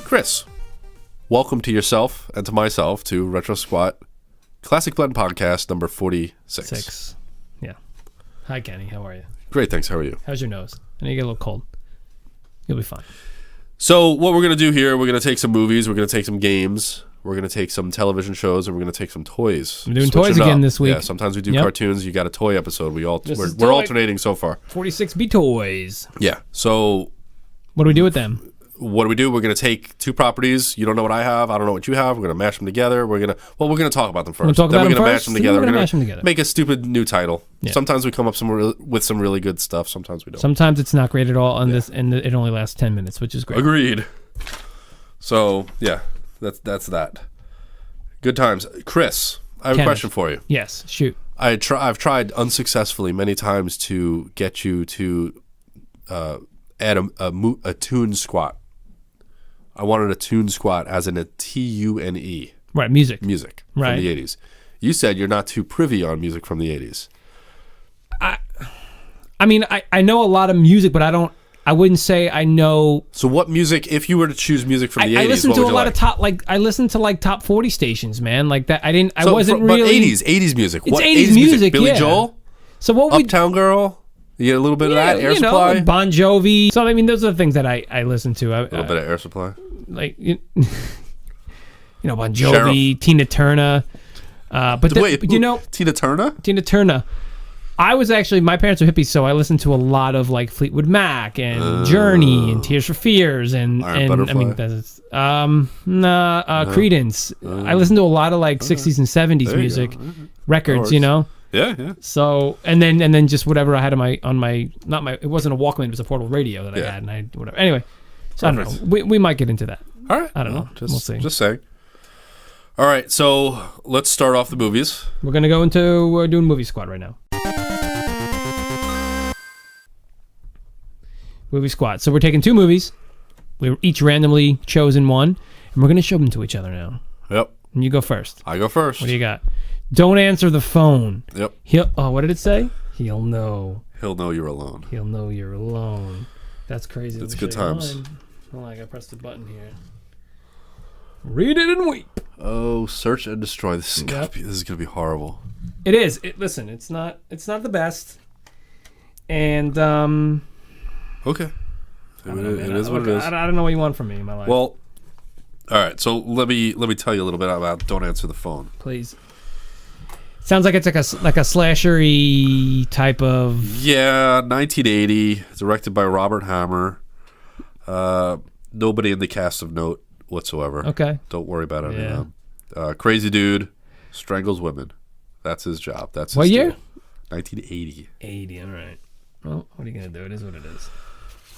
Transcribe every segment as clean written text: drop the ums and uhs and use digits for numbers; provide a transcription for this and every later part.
Chris, welcome to yourself and to myself to Retro Squat Classic Blend Podcast number 46. Yeah. Hi, Kenny. How are you? Great, thanks. How are you? How's your nose? I know you get a little cold. You'll be fine. So what we're going to do here, we're going to take some movies, we're going to take some games, we're going to take some television shows, and we're going to take some toys. We're doing toys again this week. Yeah, sometimes we do cartoons. You got a toy episode. We're toy. alternating so far. 46B toys. Yeah. So what do we do with them? what do we do? We're going to take two properties. You don't know what I have. I don't know what you have. We're going to mash them together. We're going to talk about them first. Then we're going to mash them together. We're going to make a stupid new title. Yeah. Sometimes we come up with some really good stuff. Sometimes we don't. Sometimes it's not great at all, and it only lasts 10 minutes, which is great. Agreed. So, yeah, that's that. Good times. Chris, I have a question for you. Yes, shoot. I've tried unsuccessfully many times to get you to add a ToonSquat. I wanted a ToonSquat as in a TUNE. Right, music. Music right. from the 80s. You said you're not too privy on music from the 80s. I mean, I know a lot of music, but I wouldn't say I know. So what music, if you were to choose music from the 80s, I listen to a lot of I listen to top 40 stations, man. Like that, But 80s music. It's what 80s music, Billy yeah. Joel? So what Uptown Girl? You get a little bit of that? Air Supply? Like Bon Jovi. So, I mean, those are the things that I listen to. A little bit of Air Supply? Like, Bon Jovi, Cheryl. Tina Turner. Tina Turner? Tina Turner. I was actually, my parents were hippies, so I listened to a lot of like Fleetwood Mac and Journey and Tears for Fears and Butterfly. I mean that's Creedence. I listened to a lot of like 60s and 70s music records, Yeah. So and then just whatever I had it wasn't a Walkman, it was a portable radio that I had, and I whatever. Anyway, so Perfect. I don't know. We might get into that. All right. I don't know. We'll see. Just saying. All right, so let's start off the movies. We're doing Movie Squad right now. Movie Squad. So we're taking two movies. We were each randomly chosen one, and we're going to show them to each other now. Yep. And you go first. I go first. What do you got? Don't answer the phone. Yep. What did it say? He'll know. He'll know you're alone. He'll know you're alone. That's crazy. It's good times. Hold on, I got to press the button here. Read it and weep. Oh, search and destroy. This is gonna be horrible. It is. Listen, it's not the best. And okay. It is what it is. I don't know what you want from me in my life. Well, all right. So let me tell you a little bit about Don't Answer the Phone. Please. Sounds like it's like a slasher-y type of. Yeah, 1980. Directed by Robert Hammer. Nobody in the cast of note whatsoever. Okay. Don't worry about any of them. Crazy dude strangles women. That's his job. That's his what year? Deal. 1980. 80. All right. Well, what are you gonna do? It is what it is.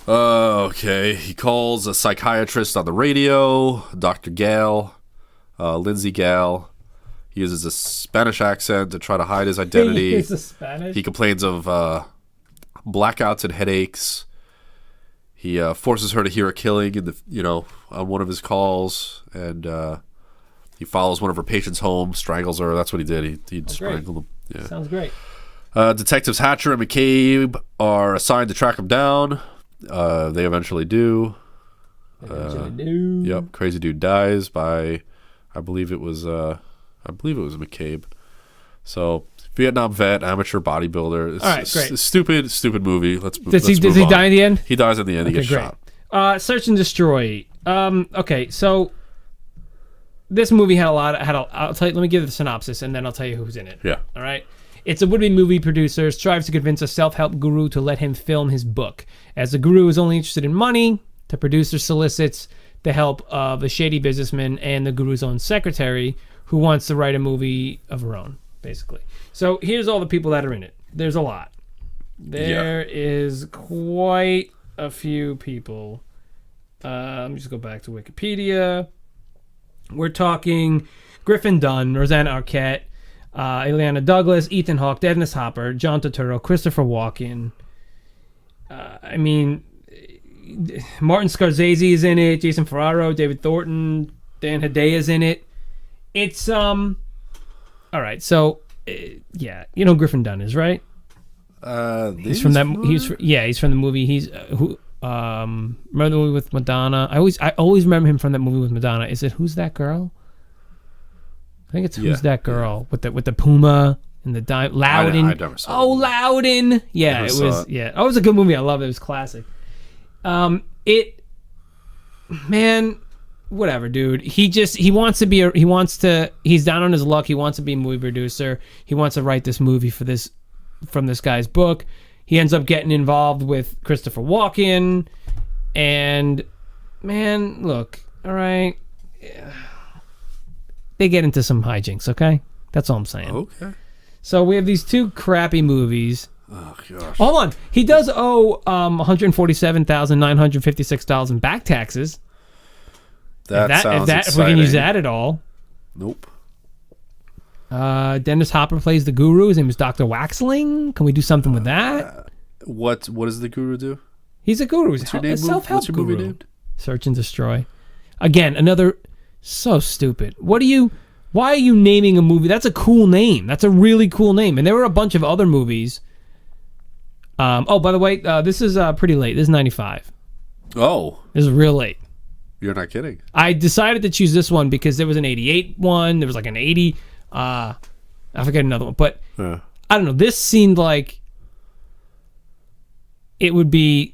Okay. He calls a psychiatrist on the radio, Dr. Gale, Lindsay Gale. He uses a Spanish accent to try to hide his identity. He uses Spanish? He complains of blackouts and headaches. He forces her to hear a killing on one of his calls, and he follows one of her patients home, strangles her. That's what he did. He strangled them. Yeah. Sounds great. Detectives Hatcher and McCabe are assigned to track him down. They eventually do. Yep. Crazy dude dies by, I believe it was McCabe. So Vietnam vet, amateur bodybuilder. It's, all right, great. Stupid movie. Does he die in the end? He dies in the end. He gets shot. Search and destroy. Okay, so this movie had I'll tell you. Let me give the synopsis, and then I'll tell you who's in it. Yeah. All right. It's a would-be movie producer strives to convince a self-help guru to let him film his book. As the guru is only interested in money, the producer solicits the help of a shady businessman and the guru's own secretary, who wants to write a movie of her own, basically. So here's all the people that are in it. There's a lot. There is quite a few people. Let me just go back to Wikipedia. We're talking Griffin Dunn, Rosanna Arquette, Ileana Douglas, Ethan Hawke, Dennis Hopper, John Turturro, Christopher Walken. Martin Scorsese is in it, Jason Ferraro, David Thornton, Dan Hedaya is in it. It's all right. So Griffin Dunn is right. He's He's from the movie. remember the movie with Madonna? I always remember him from that movie with Madonna. Is it Who's That Girl? I think it's Who's That Girl with the puma and the Loudon. I never saw Oh, Loudon. Yeah, it was. Yeah, oh, it was a good movie. I love it. It was classic. Man, whatever, dude. He wants to. He's down on his luck. He wants to be a movie producer. He wants to write this movie from this guy's book. He ends up getting involved with Christopher Walken, and man, look, all right, they get into some hijinks. Okay, that's all I'm saying. Okay. So we have these two crappy movies. Oh gosh. Hold on, he does owe $147,956 in back taxes. That sounds if we can use that at all. Nope. Dennis Hopper plays the guru. His name is Dr. Waxling. Can we do something with that? What does the guru do? He's a guru. He's a self-help What's your movie guru. named? Search and Destroy. Again, another so stupid. Why are you naming a movie? That's a cool name. That's a really cool name. And there were a bunch of other movies. Oh, by the way, this is pretty late. This is 95. Oh. This is real late. You're not kidding. I decided to choose this one because there was an 88 one. There was like an 80. I forget another one. But I don't know. This seemed like it would be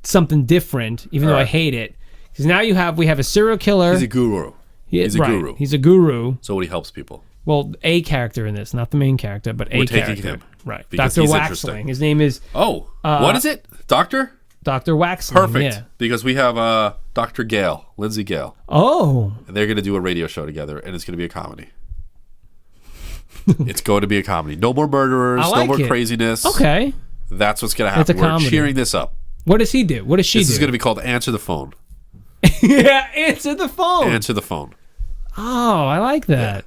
something different, even though I hate it. Because now we have a serial killer. He's a guru. He's a guru. He's a guru. So he helps people. Well, a character in this, not the main character, but a character. We're taking him. Right. Because Dr. he's Waxling. interesting. His name is... Oh, what is it? Doctor? Dr. Waxling. Perfect. Yeah. Because we have Dr. Gale, Lindsay Gale. Oh. And they're going to do a radio show together, and it's going to be a comedy. It's going to be a comedy. No more murderers. No more craziness. Okay. That's what's going to happen. It's a comedy. We're cheering this up. What does he do? What does she do? This is going to be called Answer the Phone. Yeah, answer the phone. Answer the phone. Oh, I like that.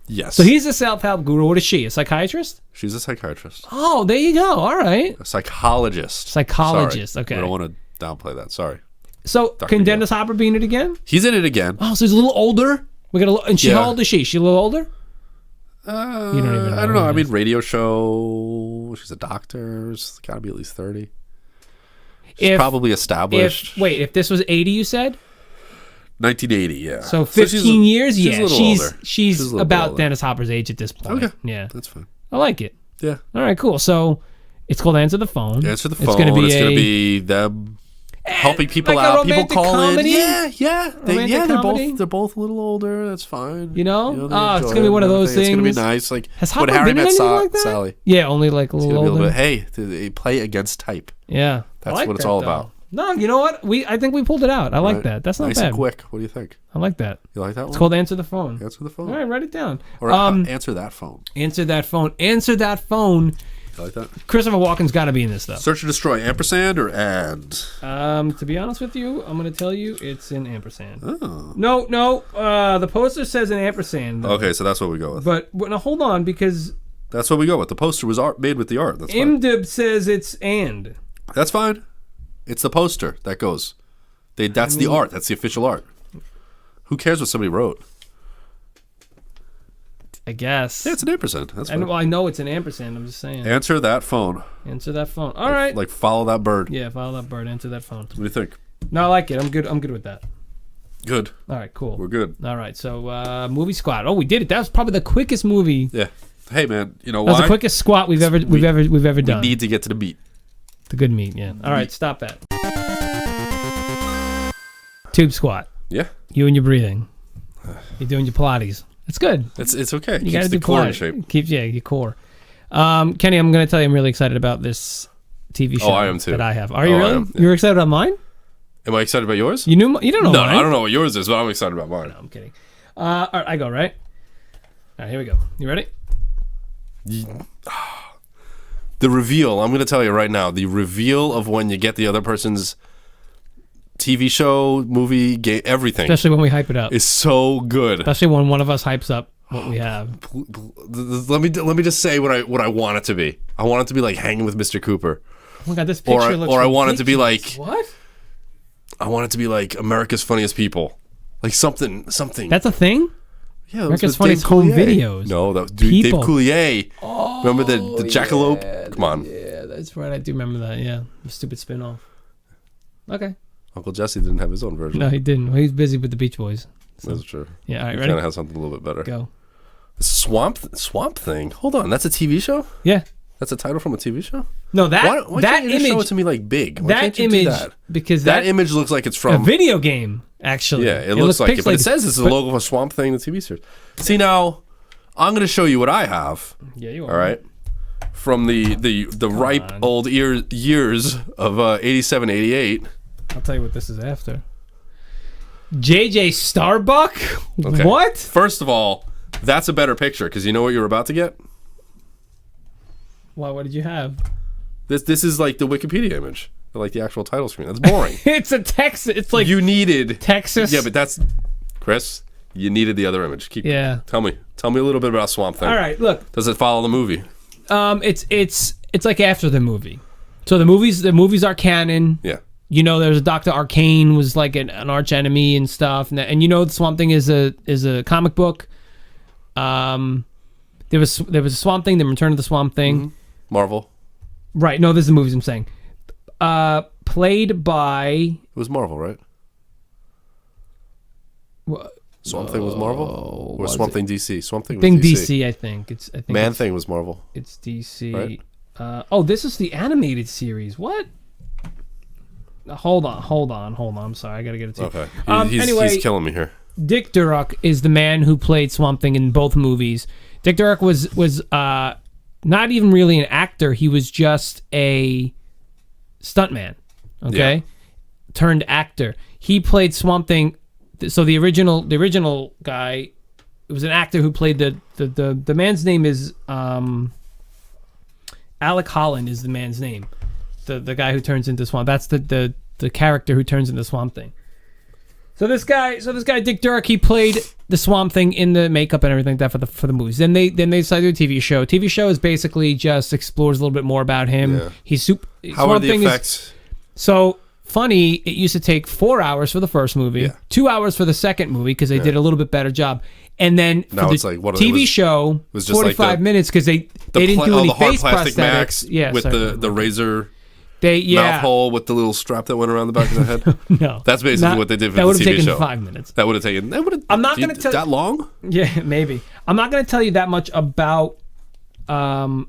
Yeah. Yes. So he's a self-help guru. What is she? A psychiatrist? She's a psychiatrist. Oh, there you go. All right. A psychologist. Psychologist. Sorry. Okay. I don't want to downplay that. Sorry. So can Dennis Hopper be in it again? He's in it again. Oh, so he's a little older. And how old is she? She a little older? You don't even know. I don't know. I mean, radio show. She's a doctor. She's got to be at least 30. She's probably established. If this was 80, you said? 1980, yeah. So 15 years? She's a little older. She's about Dennis Hopper's age at this point. Okay. Yeah. That's fine. I like it. Yeah. All right, cool. So it's called Answer the Phone. Answer the Phone. It's going to be them helping people like out. People call comedy? in. Yeah. Comedy? They're both a little older. That's fine. You know it's going to be one of those things. It's going to be nice. Like has when Hopper Harry been met like that? Sally. Yeah, only like a little older. Hey, they play against type. Yeah. That's what it's all about. No, you know what? I think we pulled it out. I like that. That's not nice bad. and quick. What do you think? I like that. You like that one? It's called Answer the Phone. Answer the Phone. All right, write it down. Or Answer That Phone. Answer That Phone. Answer That Phone. You like that? Christopher Walken's got to be in this, though. Search and Destroy, ampersand or and? To be honest with you, I'm going to tell you it's an ampersand. Oh. No. The poster says an ampersand. Though. Okay, so that's what we go with. But now hold on, because... That's what we go with. The poster was made with the art. That's fine. IMDb says it's and. That's fine. It's the poster that goes. That's the art. That's the official art. Who cares what somebody wrote? I guess. Yeah, it's an ampersand. That's fine. I know it's an ampersand. I'm just saying. Answer that phone. Answer that phone. All right. Like follow that bird. Yeah, follow that bird. Answer that phone. What do you think? No, I like it. I'm good with that. Good. All right, cool. We're good. All right, so Movie Squat. Oh, we did it. That was probably the quickest movie. Yeah. Hey, man. You know why? That was the quickest squat we've ever done. We need to get to the meat. The good meat. Yeah. All right, stop that. Tube squat. Yeah. You and your breathing. You're doing your Pilates. It's good. It's okay. You got to do core in shape. Keeps your core. Kenny, I'm going to tell you, I'm really excited about this TV show. Oh, I am too. That I have. Are you really? Yeah. You're excited about mine? Am I excited about yours? You don't know. No, mine. I don't know what yours is, but I'm excited about mine. No, I'm kidding. All right, I go right. All right, here we go. You ready? The reveal. I'm going to tell you right now. The reveal of when you get the other person's TV show, movie, game, everything. Especially when we hype it up. Is so good. Especially when one of us hypes up what we have. Let me just say what I want it to be. I want it to be like hanging with Mr. Cooper. Oh my God, this picture looks Or I ridiculous. want it to be like what? I want it to be like America's Funniest People, like something. That's a thing. Yeah, America's Funniest Home Videos. No, that was Dave Coulier. Oh, remember the Jackalope? Come on. Yeah, that's right. I do remember that. Yeah, the stupid spinoff. Okay. Uncle Jesse didn't have his own version. No, he didn't. He was busy with the Beach Boys. So. That's true. Yeah, all right, He ready? kind of has something a little bit better. Go. Swamp Thing. Hold on, that's a TV show? Yeah. That's a title from a TV show? No, that Why that can't you just image. show it to me like big? Why That can't you image do that? because That image looks like it's a from video game. Actually, Yeah, it looks like it, but it pixelated. says it's the logo of a Swamp Thing, the TV series. See, now I'm going to show you what I have. Yeah, you are. All right, from the ripe old years of 87, 88. I'll tell you what this is after. JJ Starbuck? Okay. What? First of all, that's a better picture because you know what you're about to get. What did you have? This is like the Wikipedia image, like the actual title screen. That's boring. It's a Texas. It's like You needed Texas. Yeah, but that's Chris. You needed the other image. Yeah. Tell me a little bit about Swamp Thing. All right, look. Does it follow the movie? It's like after the movie. So the movies are canon. Yeah. You know, there's a Dr. Arcane was like an arch enemy and stuff, and you know, the Swamp Thing is a comic book. There was a Swamp Thing, then Return of the Swamp Thing. Mm-hmm. Marvel. Right. No, this is the movies I'm saying. Played by. It was Marvel, right? Swamp Thing was Marvel, or Swamp Thing DC? Swamp Thing was DC. I think it's. Man Thing was Marvel. It's DC. Right? This is the animated series. What? Hold on. I'm sorry. I gotta get it to you. Okay. Anyway, he's killing me here. Dick Durock is the man who played Swamp Thing in both movies. Dick Durock was not even really an actor. He was just a stuntman. Okay, Yeah. turned actor. He played Swamp Thing. So the original guy, it was an actor who played the man's name is Alec Holland is the man's name. The guy who turns into Swamp. That's the character who turns into Swamp Thing. So this guy Dick Durock, he played the Swamp Thing in the makeup and everything like that for the movies. Then they decided to do a TV show. TV show is basically just explores a little bit more about him. Yeah. He's How Swamp are the Thing effects? So funny, it used to take 4 hours for the first movie, Yeah. 2 hours for the second movie because they did a little bit better job, and then for Now the it's like, what, TV it show, was just like 45 minutes because they didn't do the any hard face plastic prosthetics. max with sorry. the razor They mouth hole with the little strap that went around the back of the head. No, That's basically what they did for that the would have TV taken show. 5 minutes. That would have taken. I'm not gonna tell that long. Yeah, maybe. I'm not going to tell you that much about the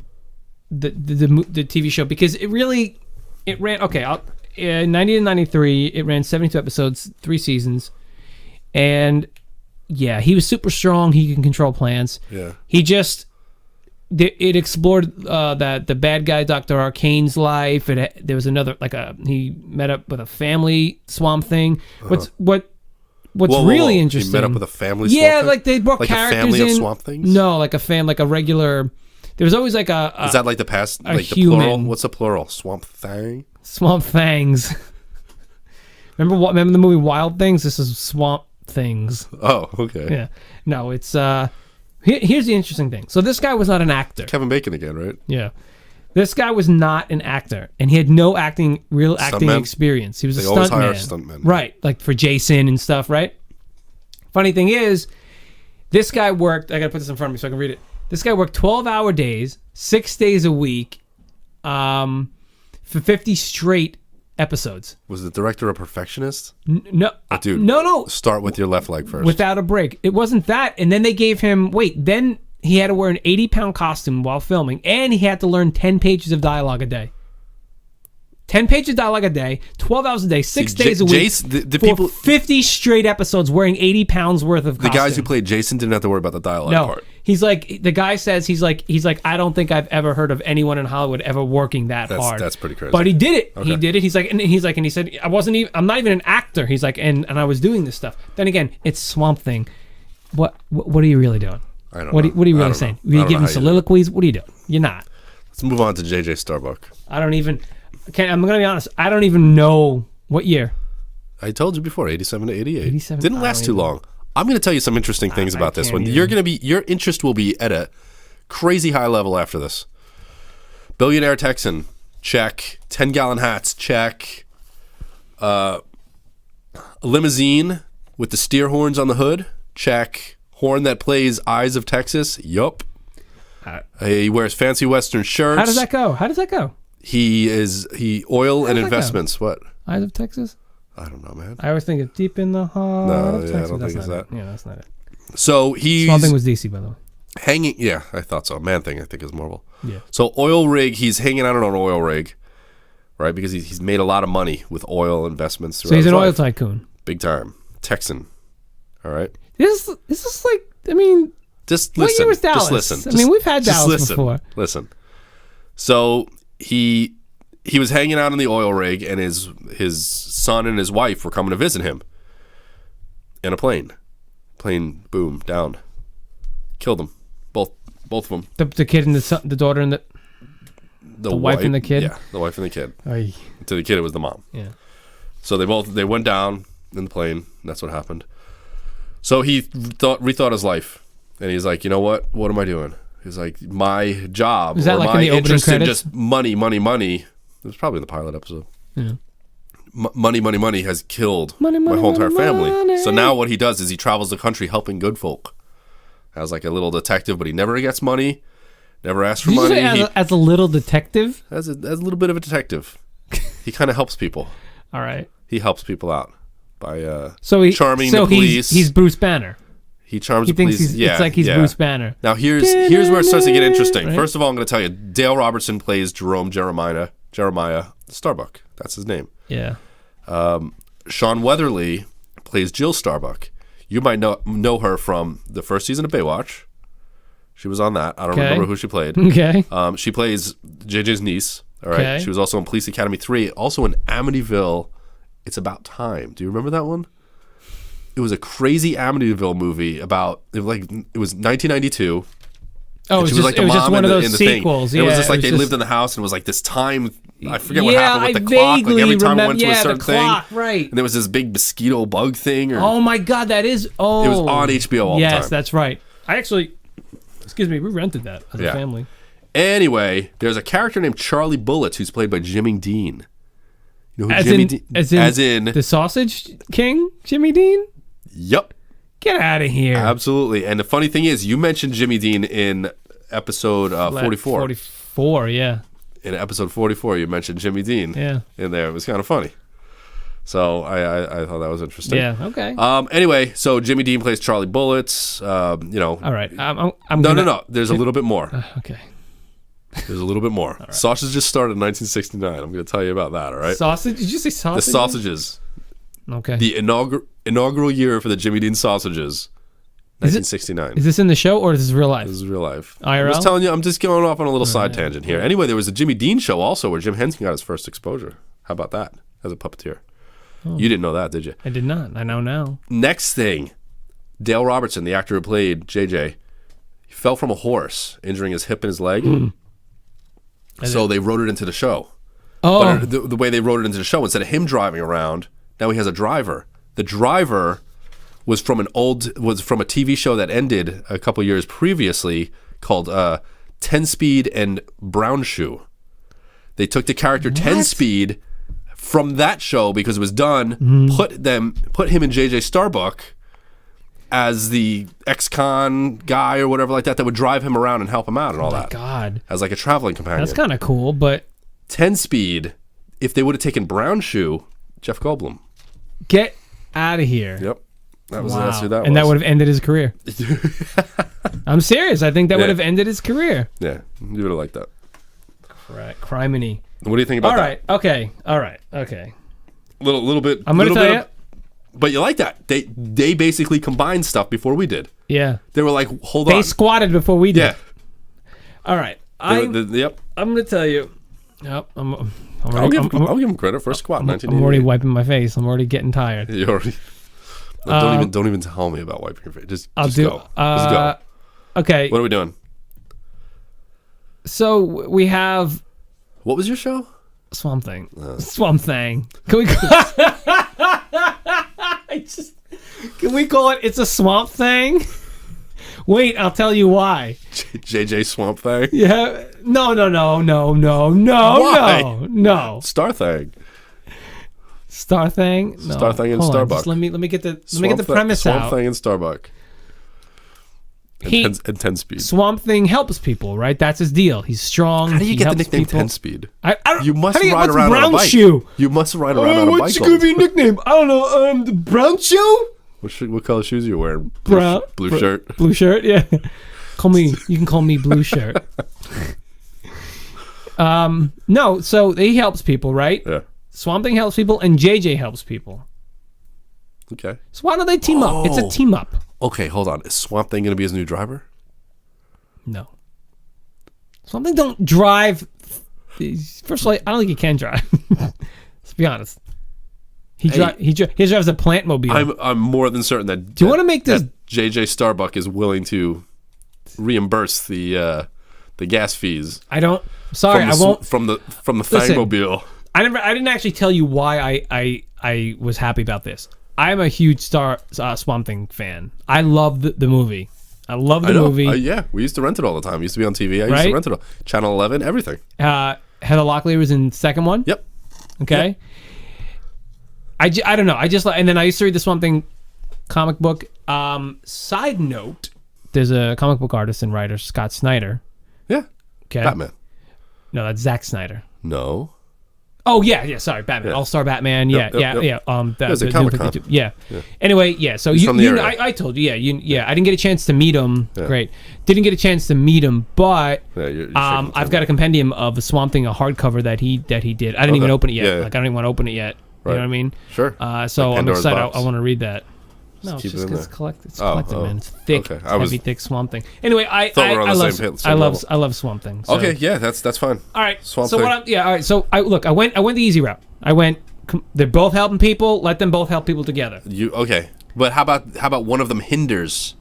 TV show because it ran. Okay, in 90 to 93, it ran 72 episodes, 3 seasons, and yeah, he was super strong. He can control plants. Yeah. It explored that the bad guy Dr. Arcane's life. There was another he met up with a family Swamp Thing. What's really interesting? He met up with a family. Yeah, Swamp like they brought like characters a family in. of Swamp Things. No, like a regular. There was always like a Is that like the past? Like the human. plural? What's the plural? Swamp Thing. Swamp Fangs. Remember the movie Wild Things? This is Swamp Things. Oh, okay. Yeah. No, it's here's the interesting thing. So this guy was not an actor. Kevin Bacon again, right? Yeah. This guy was not an actor, and he had no acting Stuntman? experience. He was They a always stuntman. hire stuntmen. Right, like for Jason and stuff, right? Funny thing is, this guy worked, I got to put this in front of me so I can read it. This guy worked 12-hour days, 6 days a week, for 50 straight episodes. Was the director a perfectionist? No, Dude, no. Start with your left leg first. Without a break. It wasn't that. And then they gave him, then he had to wear an 80-pound costume while filming, and he had to learn 10 pages of dialogue a day. 10 pages of dialogue a day, 12 hours a day, 6 days a week, Jason, the for people, 50 straight episodes wearing 80 pounds worth of costume. the guys who played Jason didn't have to worry about the dialogue part. He's like, the guy says, he's like, I don't think I've ever heard of anyone in Hollywood ever working that hard. That's pretty crazy. But he did it. Okay. He did it. He's like, and he said, I'm not even an actor. He's like, and I was doing this stuff. Then again, it's Swamp Thing. What are you really doing? I don't know. What are you really saying? Are you giving soliloquies? What are you doing? You're not. Let's move on to JJ Starbuck. I'm going to be honest. I don't even know what year. I told you before, 87 to 88. 87? Didn't last too long. I'm going to tell you some interesting things about this one. Your interest will be at a crazy high level after this. Billionaire Texan, check. 10-gallon hats, check. A limousine with the steer horns on the hood, check. Horn that plays Eyes of Texas, yup. He wears fancy Western shirts. How does that go? He oil and investments. What? Eyes of Texas? I don't know, man. I always think of Deep in the Heart of Texas. I don't think it's that. Yeah, that's not it. So he's Swamp Thing was DC, by the way. hanging. Yeah, I thought so. Man Thing, I think, is Marvel. Yeah. So oil rig. He's hanging out on an oil rig, right? Because he's made a lot of money with oil investments. So he's an oil tycoon. Big time. Texan. All right. This is like, I mean, Just what listen. year was Dallas? Just listen. I mean, we've had just Dallas listen. before. Listen. So he was hanging out on the oil rig, and his son and his wife were coming to visit him in a plane. Plane, boom, down. Killed them. Both of them. The kid and the daughter and the wife and the kid? Yeah, the wife and the kid. Oy. To the kid, it was the mom. Yeah. So they went down in the plane. That's what happened. So he rethought his life, and he's like, you know what? What am I doing? He's like, my job Is that or like my in the opening interest in credits? just money. It was probably in the pilot episode. Yeah. Money has killed Money, my whole entire family. money. So now what he does is he travels the country helping good folk. As like a little detective, but he never gets money, never asks for Did you money. say as a little detective? As a little bit of a detective. He kind of helps people. All right. He helps people out by charming the police. He's Bruce Banner. He charms He the thinks police. it's like he's Bruce Banner. Now here's where it starts to get interesting. Right. First of all, I'm going to tell you, Dale Robertson plays Jeremiah Starbuck. That's his name. Yeah. Sean Weatherly plays Jill Starbuck. You might know her from the first season of Baywatch. She was on that. I don't remember who she played. Okay. She plays JJ's niece. All right. Okay. She was also in Police Academy 3. Also in Amityville, It's About Time. Do you remember that one? It was a crazy Amityville movie about, it was 1992. Oh, she was like the mom just one of those in the sequels. thing. Yeah, it was just like they lived in the house, and it was like this time. I forget what Yeah, happened with I the clock. Like every time it went to a the certain clock, thing, right? and there was this big mosquito bug thing. Oh my God, that is. Oh, it was on HBO all the time. Yes, that's right. I actually, excuse me, we rented that as a family. Anyway, there's a character named Charlie Bullets who's played by Jimmy Dean. You know who As in the Sausage King, Jimmy Dean. Yep. Get out of here. Absolutely. And the funny thing is, you mentioned Jimmy Dean in episode 44. 44, yeah. In episode 44, you mentioned Jimmy Dean. Yeah. In there, it was kind of funny. So I thought that was interesting. Yeah. Okay. Anyway, so Jimmy Dean plays Charlie Bullets. All right. No. There's a little bit more. Okay. There's a little bit more. Right. Sausages started in 1969. I'm going to tell you about that. All right. Sausage? Did you say sausage? The Sausages. Okay. The inaugural year for the Jimmy Dean Sausages. 1969. Is this in the show or is this real life? This is real life. IRL? I'm just telling you. I'm just going off on a little side tangent here. Anyway, there was a Jimmy Dean show also where Jim Henson got his first exposure. How about that? As a puppeteer. Oh. You didn't know that, did you? I did not. I know now. Next thing, Dale Robertson, the actor who played JJ, he fell from a horse, injuring his hip and his leg. So they wrote it into the show. Oh. But the way they wrote it into the show, instead of him driving around, now he has a driver. The driver was from a TV show that ended a couple years previously called 10 Speed and Brown Shoe. They took the character 10 Speed from that show because it was done, put him in JJ Starbuck as the ex-con guy or whatever like that would drive him around and help him out and all that. Oh my God. As like a traveling companion. That's kind of cool, but 10 Speed, if they would have taken Brown Shoe, Jeff Goldblum. Get out of here. Yep. That's who that was. And that would have ended his career. I'm serious. I think that would have ended his career. Yeah, you would have liked that. Correct. Criminy. What do you think about that? Okay. All right. Okay. Little bit. I'm going to tell you. But you like that. They basically combined stuff before we did. Yeah. They were like, hold on. They squatted before we did. Yeah. All right. Yep. I'm going to tell you. Yep. I'll give him credit for a squat in 1988. I'm already wiping my face. I'm already getting tired. You already. Don't even tell me about wiping your face. Just go. Just go. Okay. What are we doing? So we have. What was your show? Swamp Thing. Swamp Thing. Can we? Can we call it? It's a Swamp Thing. Wait, I'll tell you why. JJ Swamp Thing. Yeah. No. Why? No. Star Thing. Star Thing. No. Star Thing and Hold on, Starbuck. let me get the premise Swamp out. Thing and Starbuck. And 10 speed. Swamp Thing helps people, right? That's his deal. He's strong. How do you get the nickname people. 10 speed? I don't, you must ride ride around on a bike. Shoe? You must ride around on a bike. What's going to be nickname? I don't know. The brown shoe? What color shoes are you wearing? Blue shirt. Blue shirt, yeah. You can call me Blue Shirt. No, so he helps people, right? Yeah. Swamp Thing helps people, and JJ helps people. Okay. So why don't they team up? It's a team up. Okay, hold on. Is Swamp Thing going to be his new driver? No. Swamp Thing don't drive. First of all, I don't think he can drive. Let's be honest. He drives a plant mobile. I'm more than certain that. Do you want to make this? JJ Starbuck is willing to reimburse the gas fees. I don't. Sorry, I won't. From the Fangmobile. I didn't actually tell you why I was happy about this. I'm a huge Swamp Thing fan. I love the movie. I love the movie. Yeah, we used to rent it all the time. It used to be on TV. I used to rent it all. Channel 11, everything. Heather Locklear was in the second one. Yep. Okay. Yep. I don't know. I just and then I used to read the Swamp Thing comic book. Side note: there's a comic book artist and writer, Scott Snyder. Yeah. Okay. Batman. No, that's Zack Snyder. No. Oh yeah. Sorry, Batman. Yeah. All-Star Batman. Yeah. Yep. That's a Comic-Con. Yeah. Anyway, yeah. So I told you. Yeah. I didn't get a chance to meet him. Yeah. Great. Didn't get a chance to meet him, but I've got a compendium of the Swamp Thing, a hardcover that he did. I didn't even open it yet. Yeah. Like I don't even want to open it yet. Right. You know what I mean? Sure. So I'm excited. I want to read that. No, just it's just because it's collected, man. It's thick, okay. heavy, thick Swamp Thing. Anyway, I love Swamp Thing. So. Okay, yeah, that's fine. All right, Swamp Thing. All right. So I went the easy route. They're both helping people. Let them both help people together. But how about one of them hinders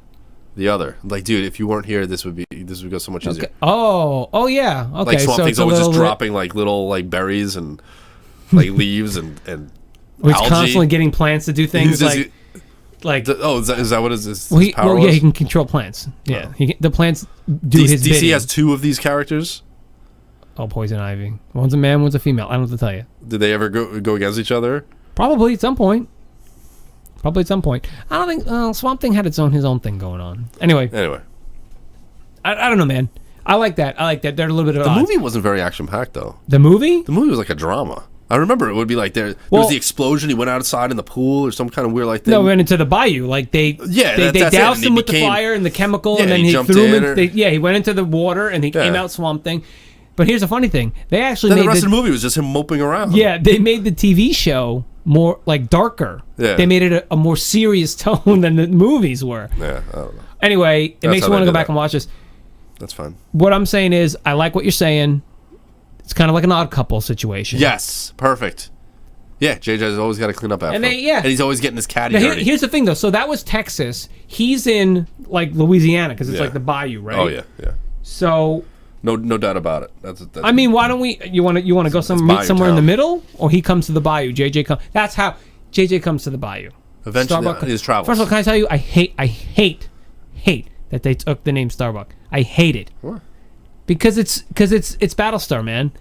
the other? Like, dude, if you weren't here, this would go so much easier. Okay. Oh yeah. Okay. Like Swamp Thing's always just dropping like little like berries and like leaves and he's algae. constantly getting plants to do things is that what is his power? Well, yeah, he can control plants. Yeah, the plants do his bidding. DC has two of these characters. Oh, Poison Ivy. One's a man, one's a female. I don't know what to tell you. Did they ever go against each other? Probably at some point. I don't think Swamp Thing had his own thing going on. Anyway. I don't know, man. I like that. They're a little bit of the movie wasn't very action packed though. The movie? The movie was like a drama. I remember it would be like there was the explosion. He went outside in the pool or some kind of weird like thing. No, went into the bayou. Like they doused him with the fire and the chemical, and then he threw him in. He went into the water and he came out Swamp Thing. But here's the funny thing: they actually made the rest of the movie was just him moping around. Yeah, they made the TV show more like darker. Yeah, they made it a more serious tone than the movies were. Yeah, I don't know. Anyway, it makes me want to go back and watch this. That's fine. What I'm saying is, I like what you're saying. It's kind of like an Odd Couple situation. Yes, perfect. Yeah, JJ's always got to clean up after him. And he's always getting his caddy dirty. Here's the thing, though. So that was Texas. He's in, like, Louisiana, because it's like the bayou, right? Oh, yeah. So... No doubt about it. That's I mean, why don't we... You want to go meet somewhere in the middle? Or he comes to the bayou? JJ comes... That's how... JJ comes to the bayou. Eventually, his travels. First of all, can I tell you, I hate that they took the name Starbuck. I hate it. What? Because it's Battlestar, man.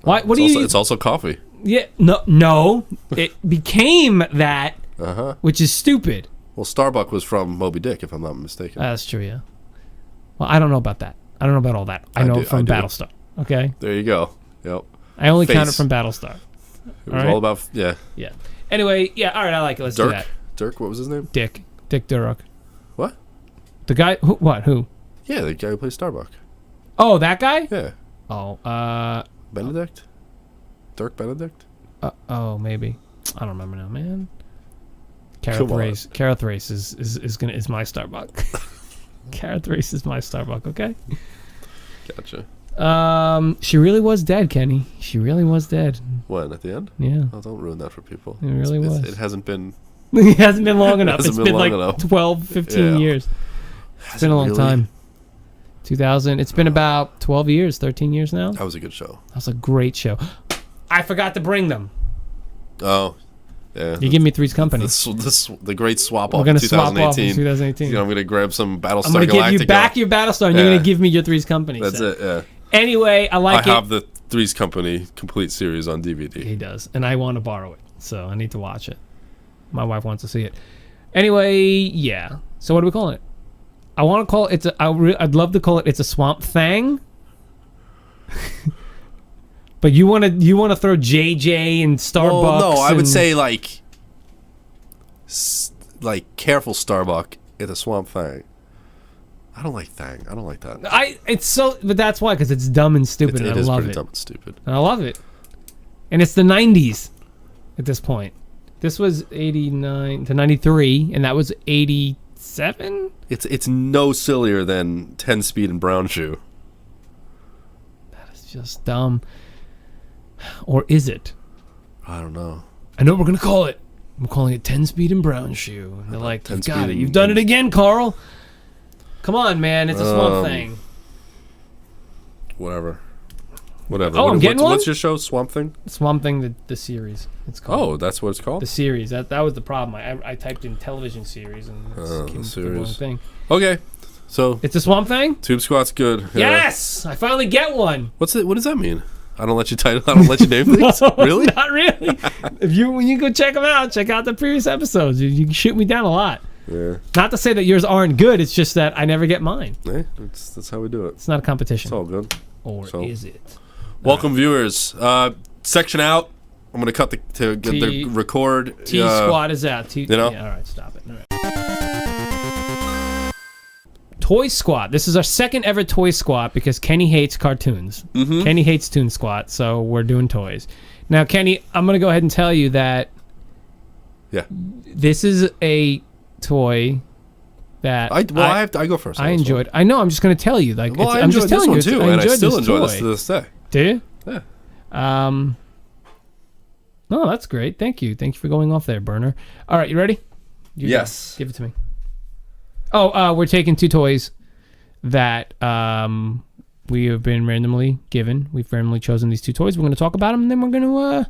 Why? What do you? It's also coffee. Yeah. No. It became that, which is stupid. Well, Starbuck was from Moby Dick, if I'm not mistaken. That's true. Yeah. Well, I don't know about that. I don't know about all that. I know from Battlestar. Okay. There you go. Yep. I only count it from Battlestar. It was all about Yeah. Anyway, yeah. All right, I like it. Let's do that. Dirk. What was his name? Dick Durock. What? The guy who? What? Who? Yeah, the guy who plays Starbuck. Oh, that guy? Yeah. Oh, Benedict? Dirk Benedict? Oh, maybe. I don't remember now, man. Carol Thrace is my Starbuck. Carol Thrace is my Starbuck, okay? Gotcha. She really was dead, Kenny. She really was dead. When, at the end? Yeah. Oh, don't ruin that for people. It really was. It hasn't been... It hasn't been long enough. It's been like 12, 15 years. It's been a long time. 2000. It's been about 12 years, 13 years now. That was a good show. That was a great show. I forgot to bring them. Oh, yeah. You give me Three's Company. The great swap off. We're gonna swap off in 2018. You know, I'm gonna grab some Battlestar Galactica. I'm gonna give you back your Battlestar, and you're gonna give me your Three's Company. That's it. Yeah. Anyway, I have the Three's Company complete series on DVD. He does, and I want to borrow it, so I need to watch it. My wife wants to see it. Anyway, yeah. So what are we calling it? I want to call it. I'd love to call it. It's a swamp thang. But you want to throw JJ and Starbuck? Well, no, I would say like careful Starbuck. It's a swamp thang. I don't like thang. I don't like that. But that's why, because it's dumb and stupid, and I love it. It is pretty dumb and stupid. And I love it. And it's the 90s at this point. This was 89 to 93, and that was 87? It's no sillier than 10-speed and brown shoe. That is just dumb. Or is it? I don't know. I know what we're going to call it. I'm calling it 10-speed and brown shoe. And they're like, you got it. You've done it again, Carl. Come on, man. It's a swamp thing. Whatever. Oh, I'm getting one? What's your show? Swamp Thing? Swamp Thing, the series. It's called. Oh, that's what it's called? The series. That was the problem. I typed in television series and it's the wrong thing. Okay. So it's a Swamp Thing? TubeSquat's good. Yeah. Yes! I finally get one. What does that mean? I don't let you name things? No, really? Not really. When you go check them out, check out the previous episodes. You can shoot me down a lot. Yeah. Not to say that yours aren't good, it's just that I never get mine. Yeah, that's how we do it. It's not a competition. It's all good. Or is it? Welcome, viewers. Section out. I'm going to cut the record. T-Squat is out. Yeah, all right, stop it. All right. Toy Squat. This is our second ever Toy Squat because Kenny hates cartoons. Mm-hmm. Kenny hates ToonSquat, so we're doing toys. Now, Kenny, I'm going to go ahead and tell you that this is a toy that I go first. I enjoyed. I know. I'm just going to tell you. Like, I I'm just enjoyed telling this you one too, and I still enjoy toy. this to this day. Do you? Yeah. Oh, that's great. Thank you. Thank you for going off there, Burner. All right, you ready? Yes. Give it to me. Oh, we're taking two toys that we have been randomly given. We've randomly chosen these two toys. We're going to talk about them, and then we're going to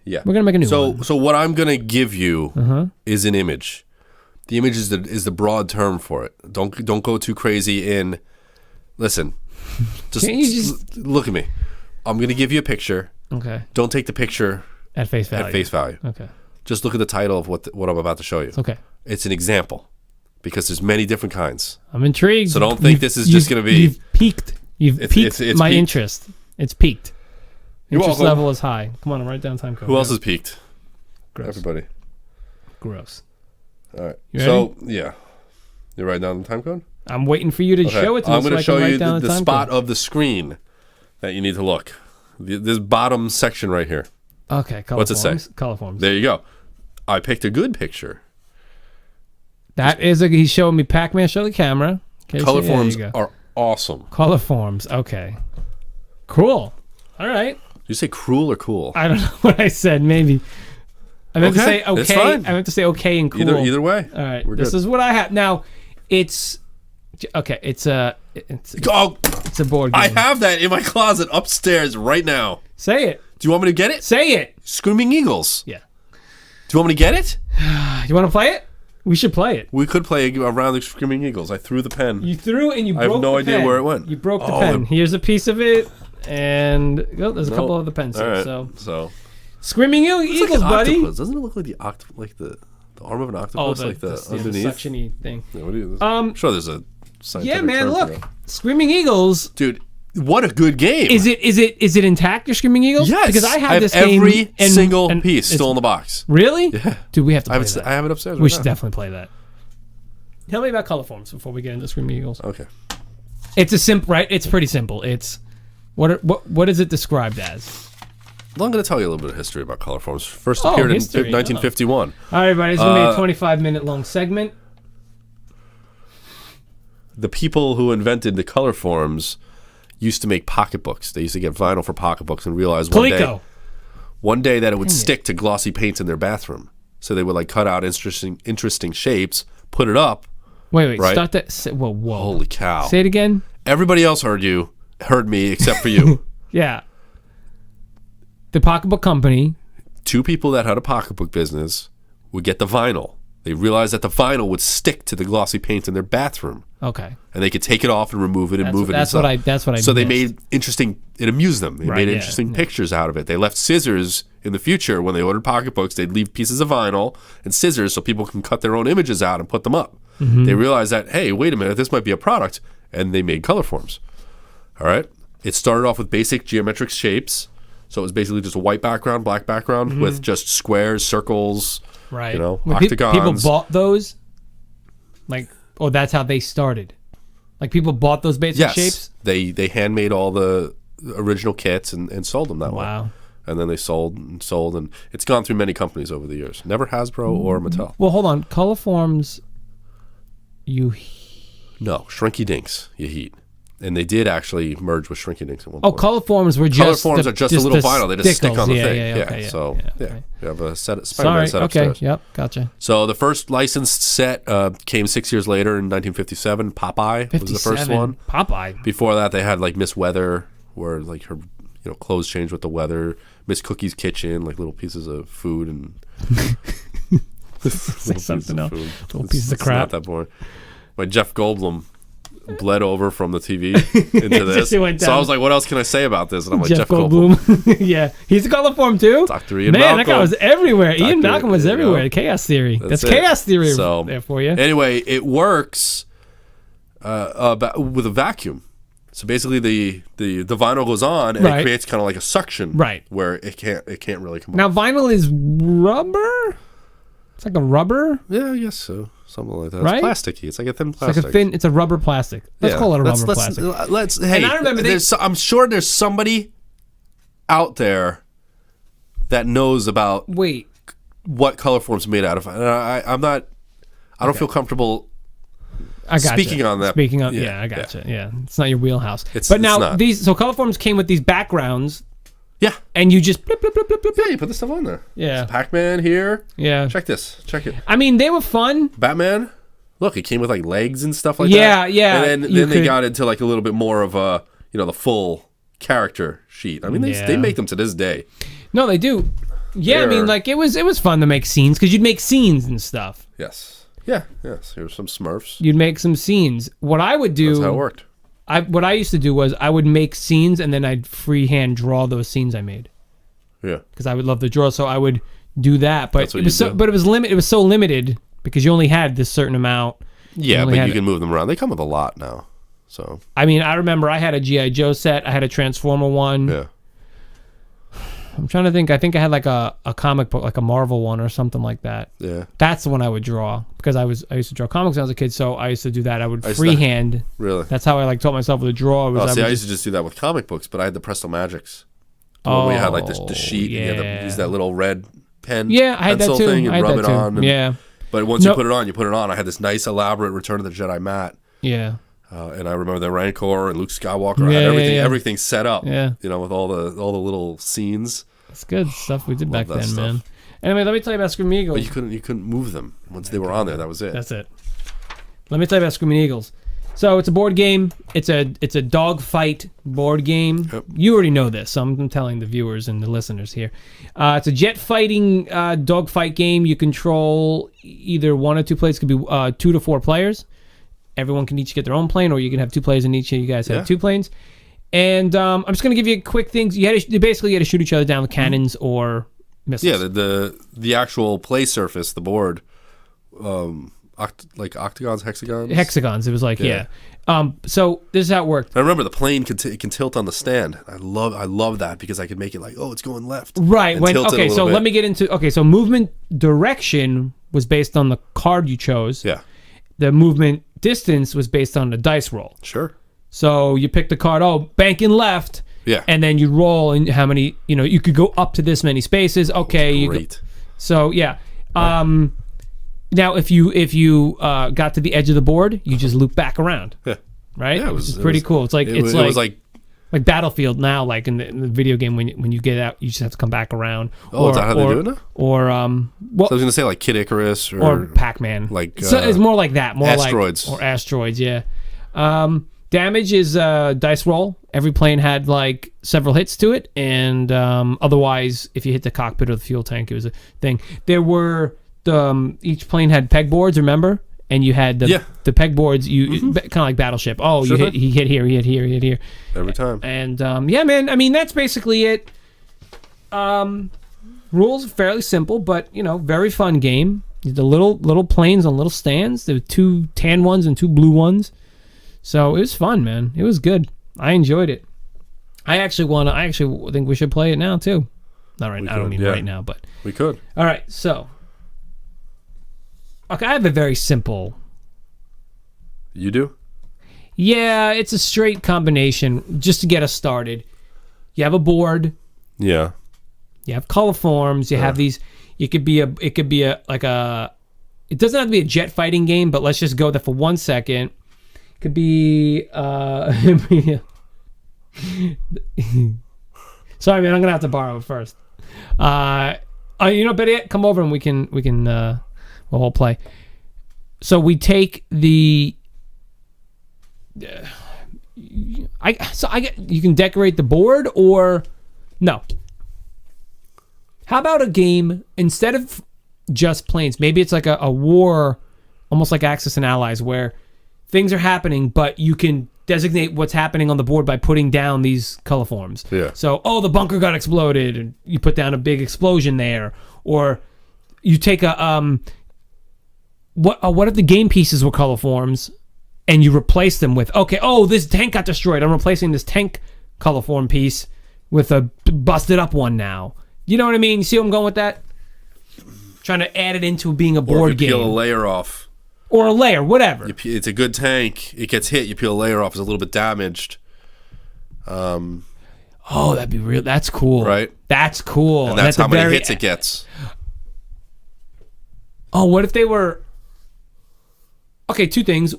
we're going to make a new one. So what I'm going to give you is an image. The image is the broad term for it. Don't go too crazy in. Listen, just look at me. I'm going to give you a picture. Okay. Don't take the picture at face value. Okay. Just look at the title of what I'm about to show you. Okay. It's an example because there's many different kinds. I'm intrigued. So don't think this is just going to be. You've piqued. It's my peaked. interest. It's peaked. You're interest welcome. level is high. Come on, write down time code. Who else is peaked? Gross. Everybody. Gross. All right. You ready? Yeah. You write down the time code? I'm waiting for you to show it to me. I'm going to show you the time spot code. of the screen that you need to look. This bottom section right here. Okay. What's it say? Colorforms. There you go. I picked a good picture. That is he's showing me Pac-Man. Show the camera. Okay, Colorforms are awesome. Colorforms. Okay. Cool. All right. Did you say cruel or cool? I don't know what I said. Maybe. I meant to say okay. It's fine. I meant to say okay and cool. Either way. All right. We're this good. is what I have now. It's okay. It's a board game. I have that in my closet upstairs right now. Say it. Do you want me to get it? Say it. Screaming Eagles. Yeah. Do you want me to get it? You want to play it? We should play it. We could play a round of Screaming Eagles. I threw the pen. You threw and you broke the pen. I have no idea where it went. You broke the pen. Here's a piece of it, and there's a couple of the pencils. All right. So Screaming Eagles, like buddy. Octopus. Doesn't it look like the arm of an octopus, like the underneath? The suction-y thing. Yeah, what is this? I'm sure there's a scientific man, term look. for that. Screaming Eagles. Dude, what a good game. Is it intact, your Screaming Eagles? Yes. Because I have have this game every single piece still in the box. Really? Yeah. Dude, we have to play that. I have it upstairs. We should definitely play that. Tell me about Colorforms before we get into Screaming Eagles. Okay. It's a simple, right? It's pretty simple. It's what is it described as? Well, I'm going to tell you a little bit of history about Colorforms. First appeared in 1951. All right, everybody. This is going to be a 25-minute long segment. The people who invented the Colorforms used to make pocketbooks. They used to get vinyl for pocketbooks and realized one day that it would stick to glossy paints in their bathroom. So they would like cut out interesting shapes, put it up. Wait, right? Start that. Whoa. Holy cow. Say it again. Everybody else heard me except for you. Yeah. The pocketbook company. Two people that had a pocketbook business would get the vinyl. They realized that the vinyl would stick to the glossy paint in their bathroom. Okay. And they could take it off and remove it and move it. That's what I. So they made interesting. It amused them. They made interesting pictures out of it. They left scissors in the future when they ordered pocketbooks. They'd leave pieces of vinyl and scissors so people can cut their own images out and put them up. They realized that, hey, wait a minute, this might be a product, and they made Colorforms. All right? It started off with basic geometric shapes, so it was basically just a white background, black background, with just squares, circles, Right. you know, When octagons. people bought those? Like, oh, that's how they started. Like, people bought those basic shapes? They handmade all the original kits and sold them that way. Wow. And then they sold, and it's gone through many companies over the years. Never Hasbro or Mattel. Well, hold on. Colorforms, No, Shrinky Dinks, you heat. And they did actually merge with Shrinky Dinks at one Oh, point. Colorforms were just Colorforms are just a little vinyl. They just stick on the thing. Okay, So okay. you have a Spider-Man set okay. upstairs. Yep, gother. So the first licensed set came 6 years later in 1957. Popeye was the first one. Popeye. Before that, they had like Miss Weather, where like her clothes changed with the weather. Miss Cookie's Kitchen, like little pieces of food and Something else. Little pieces of It's crap. not that boring. But Jeff Goldblum bled over from the TV into this. It went So down. I was like, what else can I say about this? And I'm like, Jeff Goldblum. Yeah, he's a Colorform too. Dr. Ian Man, Malcolm. that guy was everywhere. Ian Malcolm was you know. everywhere. Chaos Theory. That's it. Chaos Theory So, there for you. Anyway, it works with a vacuum. So basically, the vinyl goes on and Right. it creates kind of like a suction, Right. where it can't really come Now off. vinyl is rubber. It's like a rubber. Yeah, I guess so. Something like that. Right? It's plasticky. It's like a thin It's plastic. like a thin. It's a rubber plastic. Let's call it a rubber plastic. Hey, I remember I'm sure there's somebody out there that knows about Wait. what Colorform's made out of. And I'm not. I don't feel comfortable. I got Speaking on that- Speaking on, yeah, I gotcha. Yeah, it's not your wheelhouse. It's but now not. these Colorforms came with these backgrounds, Yeah. and you just blip, blip, blip, blip, blip, Yeah, blip. you put this stuff on there. Yeah. Pac-Man here. Yeah. Check this. Check it. I mean, they were fun. Batman. Look, it came with like legs and stuff like Yeah, that. yeah, And then you they could- got into like a little bit more of a, the full character sheet. I mean, they Yeah. make them to this day. No, they do. Yeah, I mean, They're- like it was fun to make scenes because you'd make scenes and stuff. Yes. Yeah. Yes. Here's some Smurfs. You'd make some scenes. What I would do, That's how it worked. what I used to do was I would make scenes and then I'd freehand draw those scenes I made Yeah. because I would love to draw. So I would do that, but That's what it was you so, do. but it was limit. It was so limited because you only had this certain amount. Yeah, only but had you it. can move them around. They come with a lot now. So, I mean, I remember I had a G.I. Joe set. I had a Transformer one. yeah. I'm trying to think. I think I had like a comic book, like a Marvel one or something like that. Yeah. That's the one I would draw because I used to draw comics when I was a kid, so I used to do that. I would I used to- freehand. Really? That's how I like taught myself to draw. Was Oh, I see, would I used to just do that with comic books, but I had the Presto Magics. The one where you had like the sheet and you had yeah. to use that little red pen Yeah, I had that pencil too. thing and I had rub that it too. on. And, Yeah, But once you No- put it on. I had this nice, elaborate Return of the Jedi mat. yeah. And I remember the Rancor and Luke Skywalker. I Yeah, had everything, yeah. everything set up. Yeah. With all the little scenes. It's good stuff we did back that then, stuff. man. Anyway, let me tell you about Screaming Eagles. But you couldn't move them once they were on there. That was it. That's it. Let me tell you about Screaming Eagles. So it's a board game. It's a dog fight board game. Yep. You already know this, so I'm telling the viewers and the listeners here. It's a jet fighting dog fight game. You control either one or two players. It could be 2 to 4 players. Everyone can each get their own plane, or you can have 2 players and each of you guys have Yeah. 2 planes. And I'm just going to give you quick things. You basically had to shoot each other down with cannons or missiles. Yeah, the actual play surface, the board, like octagons, hexagons. Hexagons. It was like, yeah. Yeah. So this is how it worked. I remember the plane it can tilt on the stand. I love that because I could make it like, oh, it's going left. Right. and tilt it a Okay, little so bit. let me get into... Okay, so movement direction was based on the card you chose. Yeah, The movement distance was based on the dice roll. sure. So you pick the card, banking left, Yeah, and then you roll and how many... you could go up to this many spaces. Okay. You go, great. so, yeah. Now, if you got to the edge of the board, you just loop back around. Yeah, Right? Yeah, Which is pretty cool. It's like... it it's was like like Battlefield now, like in the video game, when you get out, you just have to come back around. Oh, is that how they do it now? Or So I was gonna say like Kid Icarus or Pac-Man. like, so it's more like that. More asteroids. Like, or asteroids, yeah. Damage is dice roll. Every plane had like several hits to it, and otherwise, if you hit the cockpit or the fuel tank, it was a thing. There were each plane had pegboards. Remember? And you had the pegboards. You kind of like Battleship. Oh, Sure. he hit here, he hit here, he hit here. every time. And yeah, man. I mean, that's basically it. Rules are fairly simple, but very fun game. The little planes on little stands. There were 2 tan ones and 2 blue ones. So it was fun, man. It was good. I enjoyed it. I actually think we should play it now too. Not right now. I don't mean right now, but we could. All right, so okay, I have a very simple. You do? Yeah, it's a straight combination just to get us started. You have a board. Yeah. You have Colorforms. You have these. It could be a. It doesn't have to be a jet fighting game, but let's just go there for 1 second. It could be. Sorry, man. I'm gonna have to borrow it first. Better yet, come over and we can we'll all play. So we take the. You can decorate the board or no. How about a game instead of just planes? Maybe it's like a war, almost like Axis and Allies, where things are happening, but you can designate what's happening on the board by putting down these Colorforms. Yeah. So, the bunker got exploded, and you put down a big explosion there, or you take a what if the game pieces were Colorforms, and you replace them with this tank got destroyed. I'm replacing this tank Colorform piece with a busted up one now. You know what I mean? You see where I'm going with that? Trying to add it into being a board game. Peel a layer off. Or a layer, whatever. It's a good tank. It gets hit. You peel a layer off. It's a little bit damaged. That'd be real. That's cool. Right? That's cool. And that's how many hits it gets. Oh, what if they were... Okay, 2 things.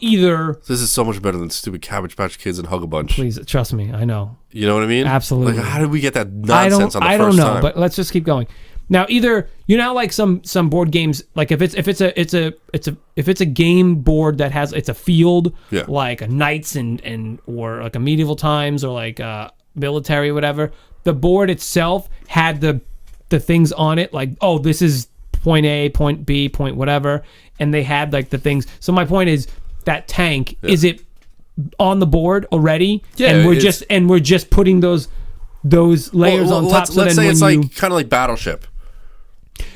Either... This is so much better than stupid Cabbage Patch Kids and Hug a Bunch. Please, trust me. I know. You know what I mean? Absolutely. Like, how did we get that nonsense on the first time? I don't know, but let's just keep going. Now, either like some board games, like if it's a game board that has it's a field, like a knights and or like a medieval times or like military or whatever. The board itself had the things on it, like this is point A, point B, point whatever, and they had like the things. So my point is that tank is it on the board already? Yeah, and we're just putting those layers on top. Let's say it's like kind of like Battleship.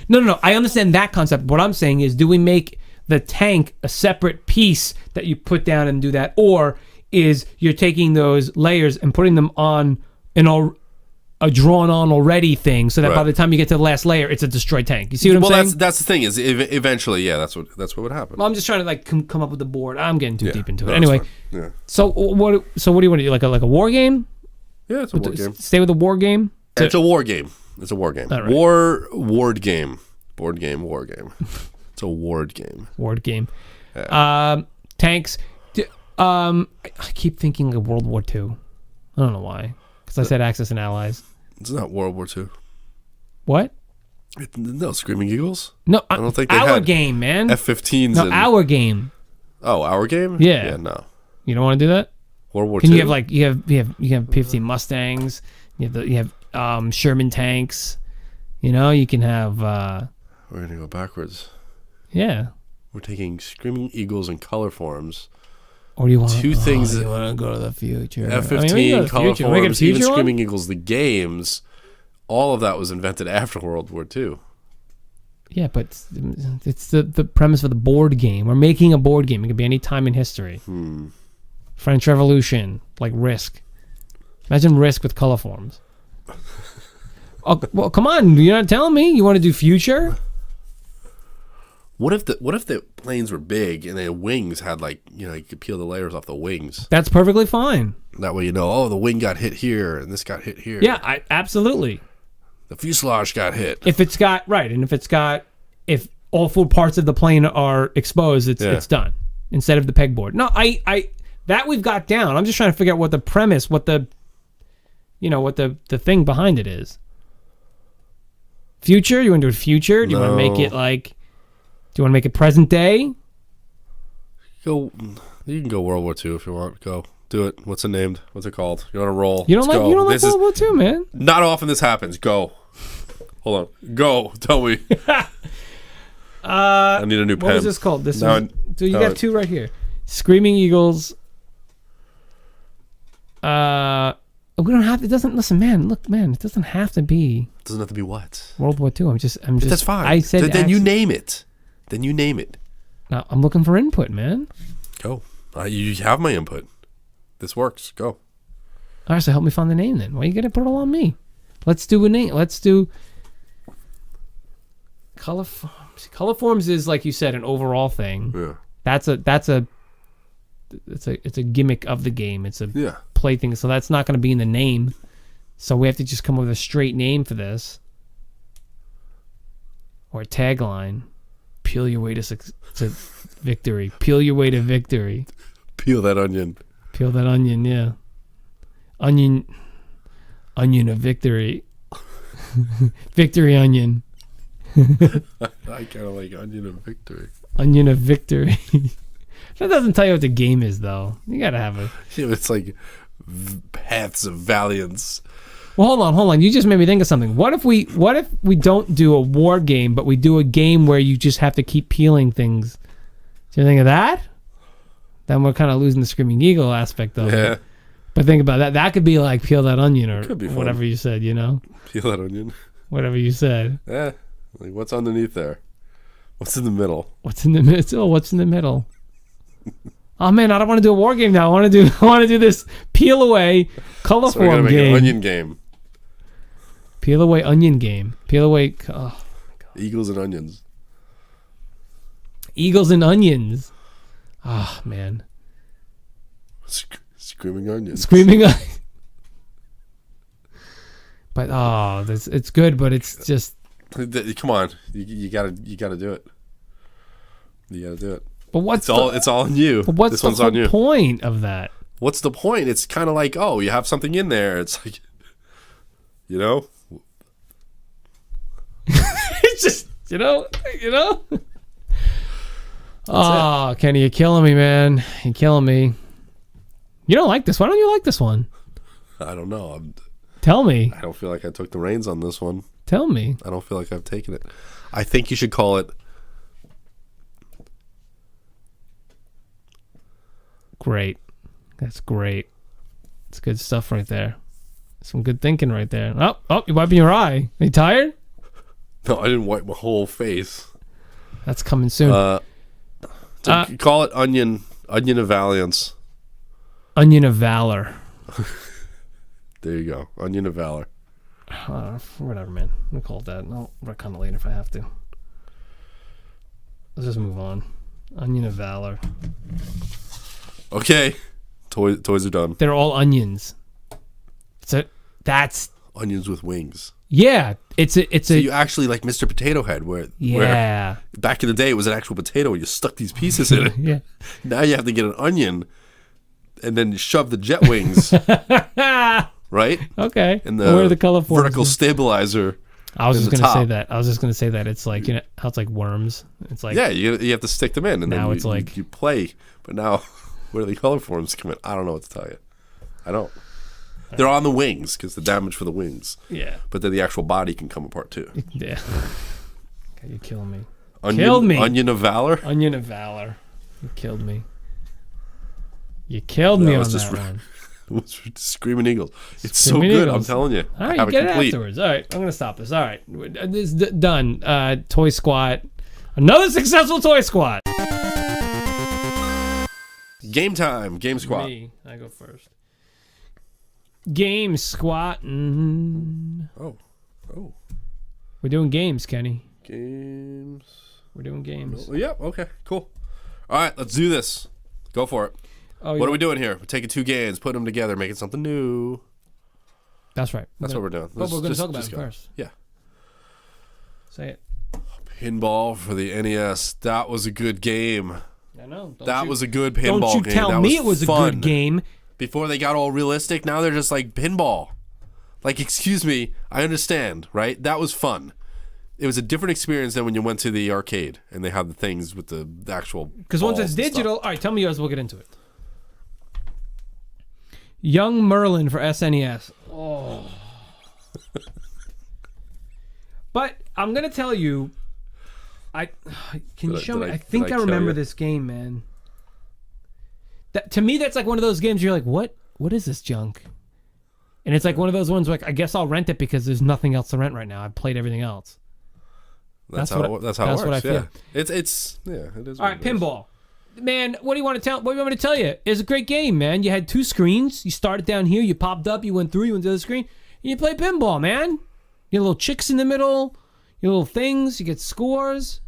No. I understand that concept. What I'm saying is, do we make the tank a separate piece that you put down and do that, or is you're taking those layers and putting them on a drawn on already thing, so that by the time you get to the last layer, it's a destroyed tank. You see what I'm saying? Well, that's the thing is eventually, that's what would happen. Well, I'm just trying to like come up with the board. I'm getting too deep into it. Anyway, yeah. So what do you want to do? Like a war game? Yeah, it's a war game. Stay with a war game. It's a war game. It's a war game. Right. Ward game. Board game, war game. It's a ward game. Ward game. Yeah. Tanks. I keep thinking of World War II. I don't know why. Because I said Axis and Allies. It's not World War II. What? No, Screaming Eagles? No, I don't think they our had game, man. F-15s. No, our game. Oh, our game? Yeah. Yeah, no. You don't want to do that? World War II? II? You have like you have 15 Mustangs. You have Sherman tanks. You know, you can have. We're gonna go backwards. Yeah. We're taking Screaming Eagles and Colorforms. Or do you want things? You want to go to the future? F-15, Colorforms, even one? Screaming Eagles, the games. All of that was invented after World War II. Yeah, but it's the premise of the board game. We're making a board game. It could be any time in history. French Revolution, like Risk. Imagine Risk with Colorforms. Oh, well, come on! You're not telling me you want to do future? What if the planes were big and the wings had you could peel the layers off the wings? That's perfectly fine. That way the wing got hit here and this got hit here. Yeah, absolutely. The fuselage got hit. If all 4 parts of the plane are exposed, it's done. Instead of the pegboard. No, I that we've got down. I'm just trying to figure out what the premise, what the thing behind it is. Future? You want to do it future? Do you want to make it do you want to make it present day? You can go World War II if you want. Go. Do it. What's it named? What's it called? You're on a roll. You don't like World War II, man. Not often this happens. Go. Hold on. Go. Tell me. I need a new pen. What was this called? You got 2 right here. Screaming Eagles. We don't have. It doesn't. Listen, man. Look, man. It doesn't have to be. It doesn't have to be what? World War II. I'm just. That's fine. I said. Then you name it. Then you name it. No, I'm looking for input, man. Go. You have my input. This works. Go. All right, so help me find the name then. Why you gotta put it all on me? Let's do a name. Let's do Colorforms. Colorforms is, like you said, an overall thing. Yeah. It's a gimmick of the game. It's a Yeah. play thing. So that's not going to be in the name. So we have to just come up with a straight name for this, or a tagline. Peel your way to victory. Peel your way to victory. Peel that onion. Peel that onion. Yeah. Onion of victory. Victory onion. I kind of like onion of victory. Onion of victory. That doesn't tell you what the game is, though. You gotta have a. Yeah, it's like paths of valiance. Well, hold on. You just made me think of something. What if we don't do a war game, but we do a game where you just have to keep peeling things? Do you think of that? Then we're kind of losing the Screaming Eagle aspect of it. But think about that. That could be like peel that onion or whatever you said, you know? Peel that onion. Whatever you said. Yeah. Like, what's underneath there? What's in the middle? What's in the middle? What's in the middle? Oh man, I don't want to do a war game now. I want to do this peel away colorform So we're gonna make game. an onion game. Peel away onion game. Peel away. Oh my God. Eagles and onions. Eagles and onions. Ah, man. Screaming onions. Screaming onions. But it's good, but it's just. Come on, you gotta do it. You gotta do it. But what's it's all on you. But what's this the one's on you. point of that? What's the point? It's kind of like, oh, you have something in there. It's like, you know. It's just, you know. Oh, Kenny, you're killing me, man. You're killing me. You don't like this. Why don't you like this one? I don't know. Tell me. I don't feel like I took the reins on this one. Tell me. I don't feel like I've taken it. I think you should call it. Great. That's great. It's good stuff right there. Some good thinking right there. Oh, you're wiping your eye. Are you tired? No, I didn't wipe my whole face. That's coming soon. Call it onion of valiance. Onion of valor. There you go. Onion of valor. Whatever, man. I'm gonna call it that. I'll work on it later if I have to. Let's just move on. Onion of valor. Okay. Toys are done. They're all onions. That's onions with wings. Yeah, so you actually like Mr. Potato Head, where back in the day it was an actual potato and you stuck these pieces in it. Yeah. Now you have to get an onion and then shove the jet wings. Right? Okay. And where are the color forms? Vertical stabilizer. I was just gonna say that. I was just gonna say that it's like, you know how it's like worms. It's like, yeah, you have to stick them in, and now then it's like you play. But now, where do the color forms come in? I don't know what to tell you. I don't. They're on the wings because the damage for the wings. Yeah. But then the actual body can come apart too. Yeah. God, you're killing me. Killed me. Onion of valor. Onion of valor. You killed me. You killed me on that one. Screaming Eagles. It's so good. I'm telling you. All right, you get it afterwards. All right, I'm gonna stop this. All right, this is done. Toy Squat. Another successful Toy Squat. Game time. Game Squat. Me. I go first. Game Squat. Oh. We're doing games, Kenny. Games. We're doing games. Yep. Okay. Cool. All right. Let's do this. Go for it. Oh, what are we doing here? We're taking two games, putting them together, making something new. That's right. That's what we're doing. But we're going to talk about it first. Yeah. Say it. Pinball for the NES. That was a good game. I know. That was a good pinball game. Don't you tell me it was a good game. Before they got all realistic, now they're just like pinball. Like, excuse me, I understand, right? That was fun. It was a different experience than when you went to the arcade and they have the things with the actual. Because once it's digital, all right, tell me yours, we'll get into it. Young Merlin for SNES. Oh. But I'm going to tell you, can you show me? I think I remember this game, man. To me, that's like one of those games you're like, what is this junk? And it's like one of those ones where like, I guess I'll rent it because there's nothing else to rent right now. I've played everything else. That's how it works. What I feel. Yeah. It is. All right, pinball. Man, what do you want to tell? What do you want me to tell you? It's a great game, man. You had 2 screens. You started down here. You popped up. You went through. You went to the screen. And you play pinball, man. You get little chicks in the middle. Your little things. You get scores.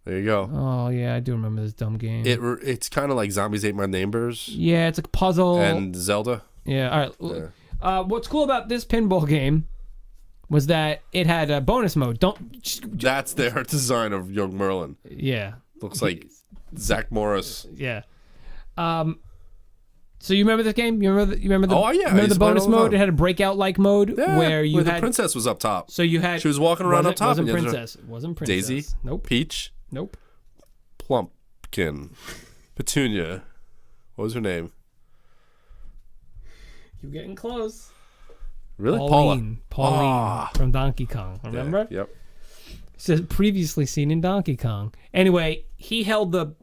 There you go. Oh yeah, I do remember this dumb game. It's kind of like Zombies Ate My Neighbors. Yeah, it's like a puzzle. And Zelda. Yeah. All right. Yeah. What's cool about this pinball game was that it had a bonus mode. That's their design of young Merlin. Yeah. Looks like Zach Morris. Yeah. So you remember this game? You remember the Oh yeah. remember the bonus mode? It had a breakout like mode where the princess was up top. So you had she was walking around up top. It wasn't princess. Daisy. Nope. Peach. Nope. Plumpkin. Petunia. What was her name? You're getting close. Really? Pauline from Donkey Kong. Remember? Yeah, yep. It says previously seen in Donkey Kong. Anyway, he held the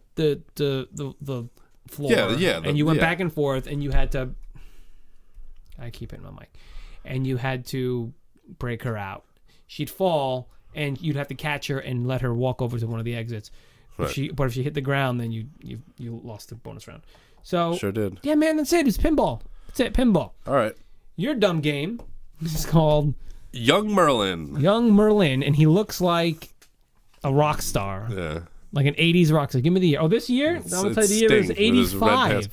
floor. Yeah. And you went back and forth, and you had to. I keep it in my mic. And you had to break her out. She'd fall, and you'd have to catch her and let her walk over to one of the exits. Right. But if she hit the ground, then you lost the bonus round. So sure did. Yeah, man, that's it. It's pinball. That's it. Pinball. All right. Your dumb game is called Young Merlin. Young Merlin, and he looks like a rock star. Yeah. Like an 80s rock star. Give me the year. Oh, this year? I'm going to tell you the year. It was 85.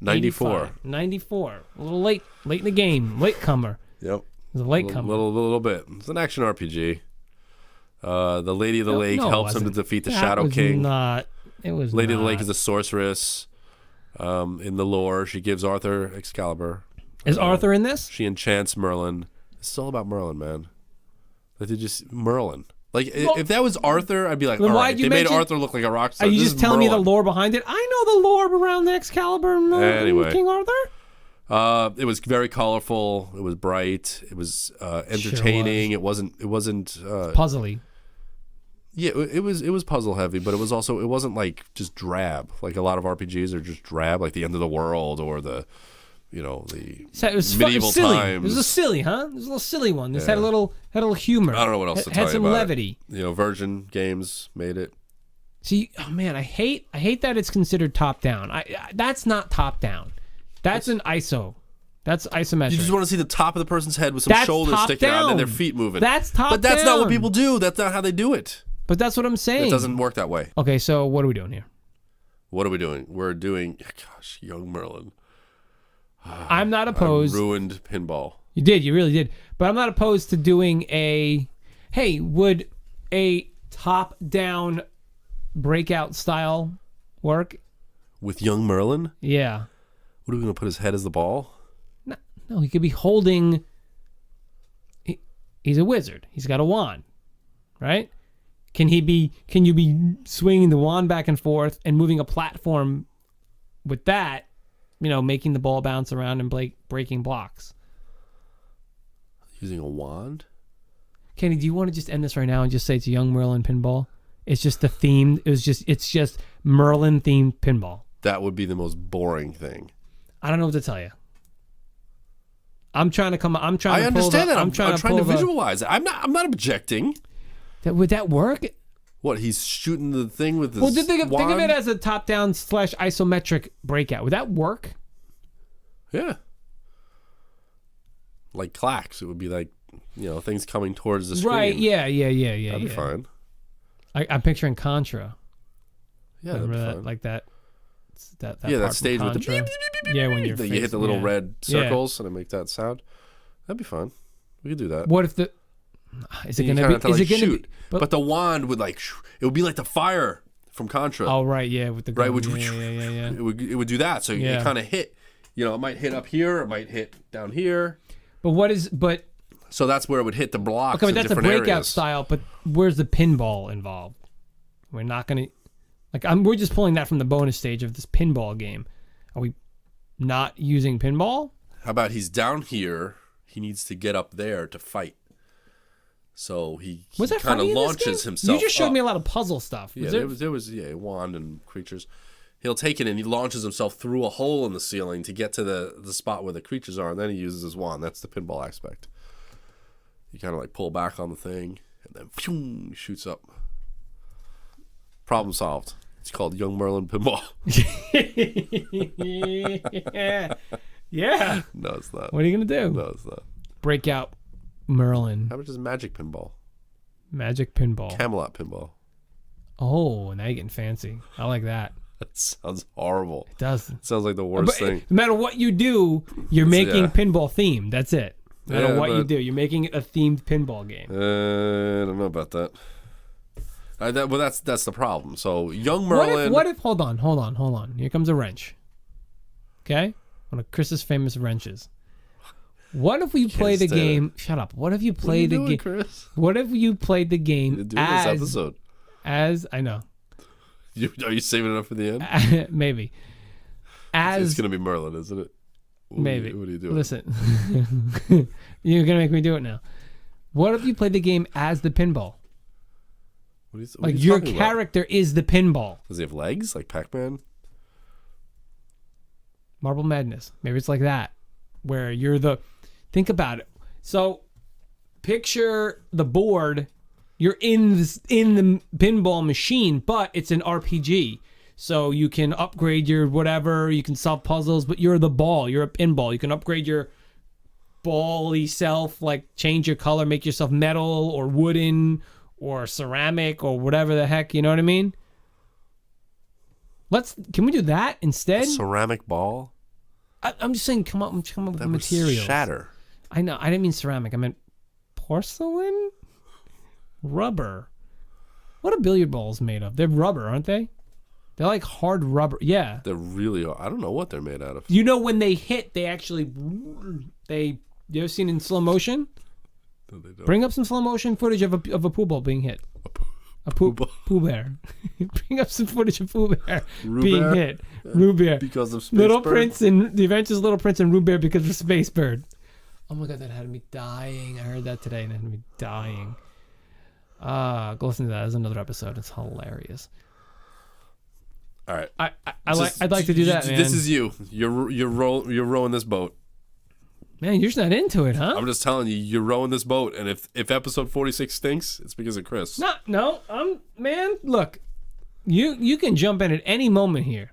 94. 94. A little late in the game. Late comer. Yep. It was a late comer. Little bit. It's an action RPG. The Lady of the Lake helps him to defeat the Shadow King. It was Lady of the Lake is a sorceress. In the lore, she gives Arthur Excalibur. Is Arthur in this? She enchants Merlin. It's all about Merlin, man. Like they just Merlin. Like if that was Arthur, I'd be like, all right. They made Arthur look like a rock star. Are you just telling me the lore behind it? I know the lore around the Excalibur and King Arthur. It was very colorful. It was bright. It was entertaining. Sure was. It wasn't puzzly. Yeah, it was puzzle heavy, but it wasn't like just drab. Like a lot of RPGs are just drab, like the End of the World or the medieval times. It was a silly, huh? It was a little silly one. This had a little humor. I don't know what else to tell you about. Had some levity. Virgin Games made it. See, oh man, I hate that it's considered top down. That's not top down. That's an ISO. That's isometric. You just want to see the top of the person's head with some shoulders sticking out and their feet moving. That's top down. But that's not what people do. That's not how they do it. But that's what I'm saying. It doesn't work that way. Okay, so what are we doing here? What are we doing? We're doing, Young Merlin. I'm not opposed. I ruined pinball. You did. You really did. But I'm not opposed to doing would a top-down breakout style work? With Young Merlin? Yeah. What are we going to put his head as the ball? No, he could be holding... He's a wizard. He's got a wand, right? Can you be swinging the wand back and forth and moving a platform with that, making the ball bounce around and breaking blocks? Using a wand? Kenny, do you want to just end this right now and just say it's Young Merlin Pinball? It's just the theme. It's just Merlin themed pinball. That would be the most boring thing. I don't know what to tell you. I understand that. I'm trying to visualize it. I'm not objecting. Would that work? What, he's shooting the thing with his wand? Think of it as a top-down / isometric breakout. Would that work? Yeah. Like clacks. It would be like, things coming towards the screen. Right, yeah. That'd be fine. I'm picturing Contra. Yeah, that'd be fine. Like that. That stage with the beep, beep, beep, beep, when you hit the little red circles and it makes that sound. That'd be fun. We could do that. What if is it going to be? Is it going to be? But the wand would it would be like the fire from Contra. Oh right, yeah, with the gun. Right, yeah. It would do that. So it kind of hit. It might hit up here. It might hit down here. So that's where it would hit the blocks. Okay, but that's a breakout areas. style. But where's the pinball involved? We're not going to. We're just pulling that from the bonus stage of this pinball game. Are we not using pinball? How about he's down here? He needs to get up there to fight. So he kind of launches himself. You just showed me a lot of puzzle stuff. There was a wand and creatures. he'll take it and he launches himself through a hole in the ceiling to get to the spot where the creatures are, and then he uses his wand. That's the pinball aspect. You kind of like pull back on the thing, and then phew, shoots up. Problem solved. It's called Young Merlin Pinball. Yeah. No, it's not. What are you going to do? No, it's not. Break out Merlin. How much is Magic Pinball? Magic Pinball. Camelot Pinball. Oh, now you're getting fancy. I like that. That sounds horrible. It does. It sounds like the worst thing. No matter what you do, you're making pinball themed. That's it. No matter what you do, you're making it a themed pinball game. I don't know about that. Well, that's the problem. So Young Merlin. What if? Hold on. Here comes a wrench. Okay, one of Chris's famous wrenches. What if we play the game? Shut up. What if you play the game? Chris? What if you played the game as this episode? As I know. Are you saving it up for the end? Maybe. It's gonna be Merlin, isn't it? Maybe. What are you doing? Listen, you're gonna make me do it now. What if you played the game as the pinball? What are you your talking character is the pinball. Does he have legs like Pac-Man? Marble Madness. Maybe it's like that, where you're the. Think about it. So, picture the board. You're in the pinball machine, but it's an RPG. So you can upgrade your whatever. You can solve puzzles, but you're the ball. You're a pinball. You can upgrade your ball-y self, like change your color, make yourself metal or wooden or ceramic or whatever the heck. You know what I mean? Can we do that instead? A ceramic ball? I'm just saying, come up with materials. Shatter. I know. I didn't mean ceramic. I meant porcelain, rubber. What are billiard balls made of? They're rubber, aren't they? They're like hard rubber. Yeah. They're really. I don't know what they're made out of. You know, when they hit, they actually. You ever seen in slow motion? No, they don't. Bring up some slow motion footage of a Pooh ball being hit. A Pooh Bear. Bring up some footage of Pooh Bear being hit. Roo Bear. Because of Space Little Bird? Prince and The Adventures of Little Prince and Roo Bear because of Space Bird. Oh my God, that had me dying. I heard that today and it had me dying. Go listen to that. There's another episode. It's hilarious. All right. I'd like to do that, man. This is you. You're rowing this boat. Man, you're just not into it, huh? I'm just telling you, you're rowing this boat, and if episode 46 stinks, it's because of Chris. No. Man, look, you can jump in at any moment here.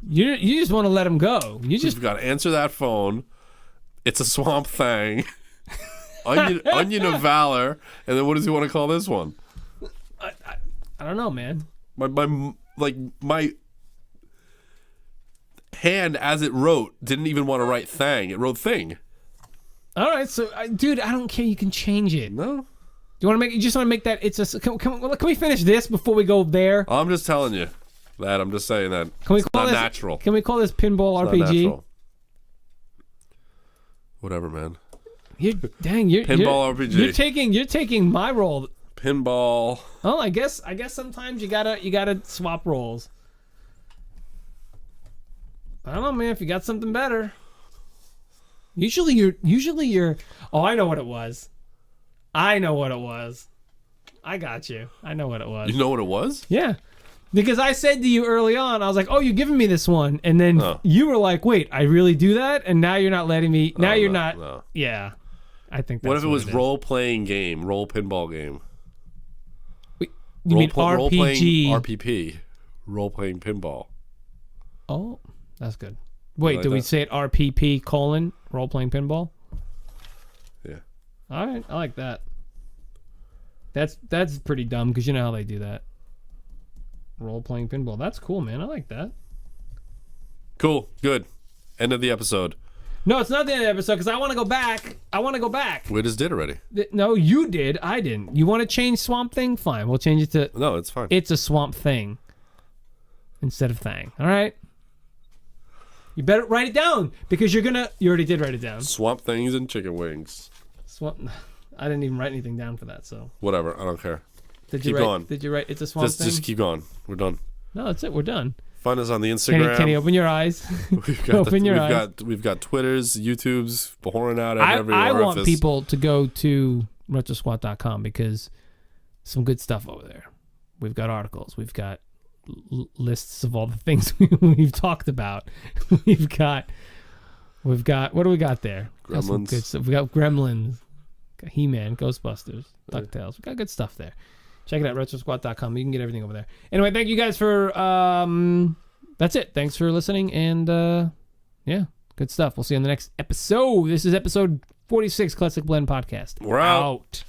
You just want to let him go. You've got to answer that phone. It's a swamp thing. Onion of Valor, and then what does he want to call this one? I don't know, man. My hand as it wrote didn't even want to write thing. It wrote thing. All right, so dude, I don't care. You can change it. No. You just want to make that? Can we finish this before we go there? I'm just telling you that. I'm just saying that. It's not natural. Can we call this pinball It's RPG? not natural. Whatever, man. You're pinball RPG. You're taking my role. Pinball. Oh, I guess sometimes you gotta swap roles. I don't know, man. If you got something better. Usually you're. Oh, I know what it was. I got you. I know what it was. You know what it was? Yeah. Because I said to you early on, I was like, "Oh, you're giving me this one," and then you were like, "Wait, I really do that?" And now you're not letting me. Now you're not. No. Yeah, I think. That's what if it was is. role pinball game? You mean RPG? RPP, role playing pinball. Oh, that's good. Wait, like did we that? say it RPP : role playing pinball? Yeah. All right, I like that. That's pretty dumb because you know how they do that. Role playing pinball. That's cool, man. I like that. Cool. Good. End of the episode. No, it's not the end of the episode because I want to go back. We just did already. No, you did. I didn't. You want to change Swamp Thing? Fine. We'll change it to. No, it's fine. It's a Swamp Thing instead of Thang. All right. You better write it down because you already did write it down. Swamp things and chicken wings. Swamp. I didn't even write anything down for that. So. Whatever. I don't care. Did keep you write, going. Did you write? It's a Swamp Thing. Just keep going. We're done. No, that's it. We're done. Find us on the Instagram. Kenny, open your eyes. We've got Twitters, YouTubes, pouring out every I orifice. want people to go to RetroSquat.com because some good stuff over there. We've got articles. We've got lists of all the things we've talked about. We've got what do we got there? Got some Gremlins. good stuff. We got Gremlins, got He-Man, Ghostbusters, DuckTales. We got good stuff there. Check it out, RetroSquat.com. You can get everything over there. Anyway, thank you guys for that's it. Thanks for listening, and yeah, good stuff. We'll see you on the next episode. This is episode 46, Classic Blend Podcast. We're out.